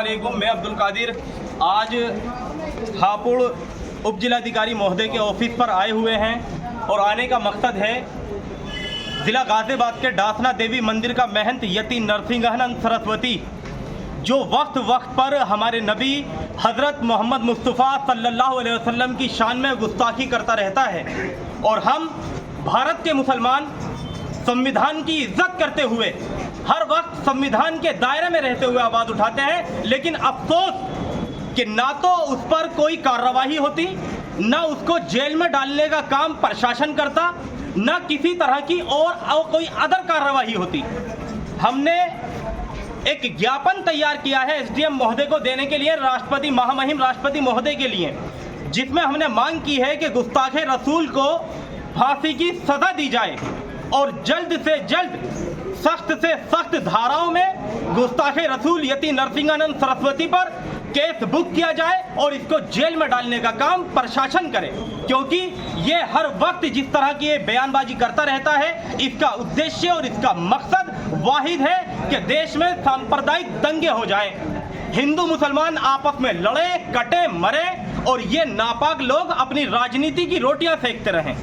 अस्सलामुअलैकुम। मैं अब्दुल कादिर आज हापुड़ उप जिलाधिकारी महोदय के ऑफिस पर आए हुए हैं और आने का मकसद है ज़िला गाज़ियाबाद के डासना देवी मंदिर का महंत यति नरसिंहानंद सरस्वती जो वक्त वक्त पर हमारे नबी हज़रत मोहम्मद मुस्तफ़ा सल्लल्लाहु अलैहि वसल्लम की शान में गुस्ताखी करता रहता है और हम भारत के मुसलमान संविधान की इज्जत करते हुए हर वक्त संविधान के दायरे में रहते हुए आवाज़ उठाते हैं, लेकिन अफसोस कि ना तो उस पर कोई कार्रवाई होती, ना उसको जेल में डालने का काम प्रशासन करता, ना किसी तरह की और कोई अदर कार्रवाई होती। हमने एक ज्ञापन तैयार किया है एसडीएम महोदय को देने के लिए, राष्ट्रपति महामहिम राष्ट्रपति महोदय के लिए, जिसमें हमने मांग की है कि गुस्ताखे रसूल को फांसी की सजा दी जाए और जल्द से जल्द सख्त से सख्त धाराओं में गुस्ताखे रसूल यति नरसिंहानंद सरस्वती पर केस बुक किया जाए और इसको जेल में डालने का काम प्रशासन करे, क्योंकि ये हर वक्त जिस तरह की ये बयानबाजी करता रहता है, इसका उद्देश्य और इसका मकसद वाहिद है कि देश में सांप्रदायिक दंगे हो जाएं, हिंदू मुसलमान आपस में लड़े कटे मरे और ये नापाक लोग अपनी राजनीति की रोटियां सेकते रहें।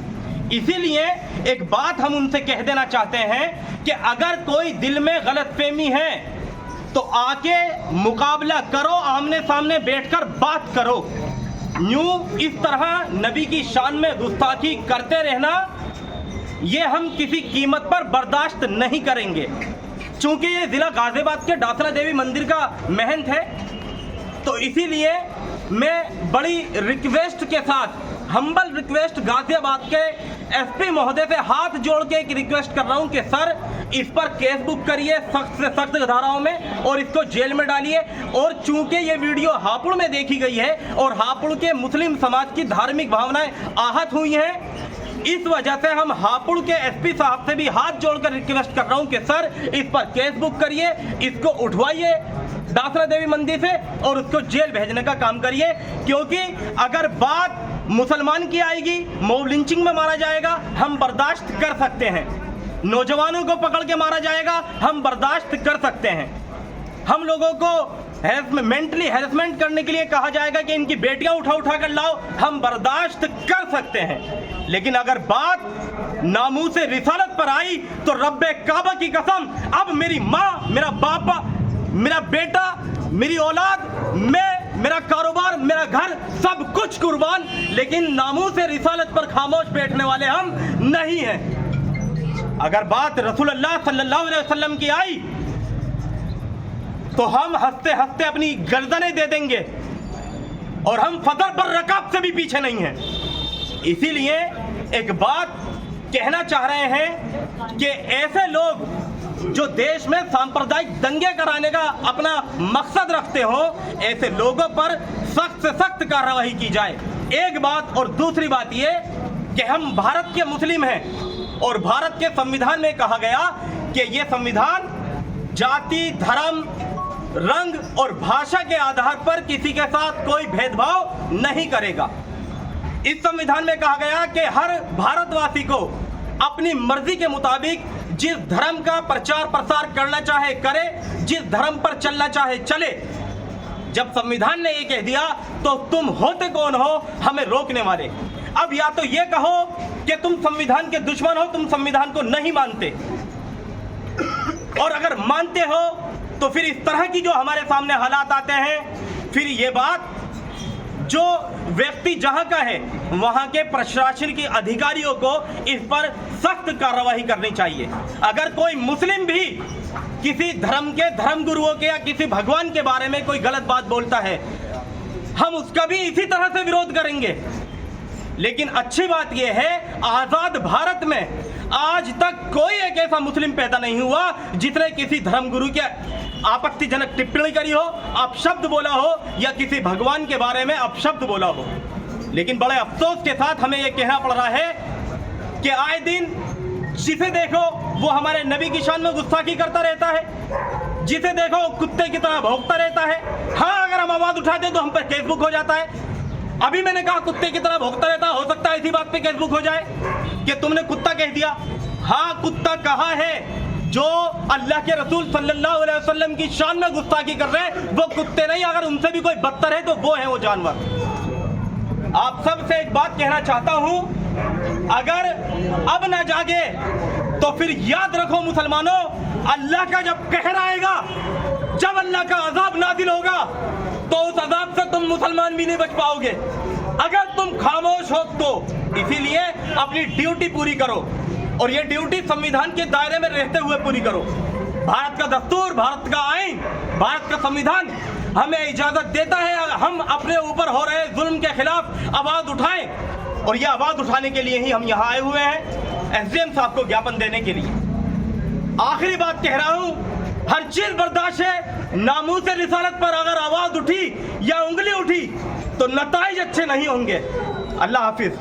इसीलिए एक बात हम उनसे कह देना चाहते हैं कि अगर कोई दिल में गलतफहमी है तो आके मुकाबला करो, आमने सामने बैठकर बात करो। यूं इस तरह नबी की शान में गुस्ताखी करते रहना ये हम किसी कीमत पर बर्दाश्त नहीं करेंगे। चूंकि ये जिला गाज़ियाबाद के डासना देवी मंदिर का महंत है, तो इसीलिए मैं बड़ी रिक्वेस्ट के साथ, हम्बल रिक्वेस्ट गाज़ियाबाद के एसपी महोदय से हाथ जोड़ के एक रिक्वेस्ट कर रहा हूं कि सर इस पर केस बुक करिए सख्त से सख्त धाराओं में और इसको जेल में डालिए। और चूंकि ये वीडियो हापुड़ में देखी गई है और हापुड़ के मुस्लिम समाज की धार्मिक भावनाएं आहत हुई हैं, इस वजह से हम हापुड़ के एसपी साहब से भी हाथ जोड़कर रिक्वेस्ट कर रहा हूं कि सर इस पर केस बुक करिए, इसको उठवाइए डासना देवी मंदिर से और उसको जेल भेजने का काम करिए। क्योंकि अगर बात मुसलमान की आएगी, मॉब लिंचिंग में मारा जाएगा, हम बर्दाश्त कर सकते हैं। नौजवानों को पकड़ के मारा जाएगा, हम बर्दाश्त कर सकते हैं। हम लोगों को मेंटली हैरेसमेंट करने के लिए कहा जाएगा कि इनकी बेटियां उठा कर लाओ, हम बर्दाश्त कर सकते हैं। लेकिन अगर बात नामूस रिसालत पर आई तो रब्बे काबा की कसम, अब मेरी माँ, मेरा बापा, मेरा बेटा, मेरी औलाद, मैं, मेरा कारोबार, मेरा घर, सब कुछ कुर्बान, लेकिन नामूस रिसालत पर खामोश बैठने वाले हम नहीं हैं। अगर बात रसूलुल्लाह सल्लल्लाहु अलैहि वसल्लम की आई तो हम हंसते हंसते अपनी गर्दनें दे देंगे और हम फजर पर रकाब से भी पीछे नहीं हैं। इसीलिए एक बात कहना चाह रहे हैं कि ऐसे लोग जो देश में सांप्रदायिक दंगे कराने का अपना मकसद रखते हो, ऐसे लोगों पर सख्त से सख्त कार्रवाई की जाए। एक बात, और दूसरी बात ये कि हम भारत के मुस्लिम हैं और भारत के संविधान में कहा गया कि ये संविधान जाति, धर्म, रंग और भाषा के आधार पर किसी के साथ कोई भेदभाव नहीं करेगा। इस संविधान में कहा गया कि हर भारतवासी को अपनी मर्जी के मुताबिक जिस धर्म का प्रचार प्रसार करना चाहे करे, जिस धर्म पर चलना चाहे चले। जब संविधान ने ये कह दिया तो तुम होते कौन हो हमें रोकने वाले? अब या तो ये कहो कि तुम संविधान के दुश्मन हो, तुम संविधान को नहीं मानते, और अगर मानते हो तो फिर इस तरह की जो हमारे सामने हालात आते हैं, फिर ये बात जो व्यक्ति जहां का है वहां के प्रशासन के अधिकारियों को इस पर सख्त कार्रवाई करनी चाहिए। अगर कोई मुस्लिम भी किसी धर्म के धर्म गुरुओं के या किसी भगवान के बारे में कोई गलत बात बोलता है, हम उसका भी इसी तरह से विरोध करेंगे। लेकिन अच्छी बात यह है, आजाद भारत में आज तक कोई एक ऐसा मुस्लिम पैदा नहीं हुआ जिसने किसी धर्म गुरु के आपत्तिजनक टिप्पणी करी हो, अपशब्द बोला हो या किसी भगवान के बारे में अपशब्द बोला हो। लेकिन बड़े अफसोस के साथ हमें यह कहना पड़ रहा है कि आए दिन जिसे देखो वो हमारे नबी की शान में गुस्ताखी करता रहता है, जिसे देखो कुत्ते की तरह भौंकता रहता है। हाँ, अगर हम आवाज उठाते तो हम पर केस बुक हो जाता है। अभी मैंने कहा कुत्ते की तरह भौंकता रहता, हो सकता है इसी बात पे केस बुक हो जाए कि तुमने कुत्ता कह दिया। हाँ, कुत्ता कहा है, जो अल्लाह के रसूल सल्लल्लाहु अलैहि वसल्लम की शान में गुस्ताखी कर रहे हैं वो कुत्ते नहीं, अगर उनसे भी कोई बदतर है तो वो है वो जानवर। आप सबसे एक बात कहना चाहता हूं, अगर अब ना जागे तो फिर याद रखो मुसलमानों, अल्लाह का जब कहर आएगा, जब अल्लाह का अजाब नाजिल होगा तो उस अजाब से तुम मुसलमान भी नहीं बच पाओगे अगर तुम खामोश हो तो। इसीलिए अपनी ड्यूटी पूरी करो और ये ड्यूटी संविधान के दायरे में रहते हुए पूरी करो। भारत का दस्तूर, भारत का आईन, भारत का संविधान हमें इजाजत देता है हम अपने ऊपर हो रहे जुल्म के खिलाफ आवाज उठाएं, और ये आवाज उठाने के लिए ही हम यहाँ आए हुए हैं, एसडीएम साहब को ज्ञापन देने के लिए। आखिरी बात कह रहा हूं, हर चीज बर्दाश्त है, नामूस रिसालत पर अगर आवाज उठी या उंगली उठी तो नताइज अच्छे नहीं होंगे। अल्लाह हाफिज।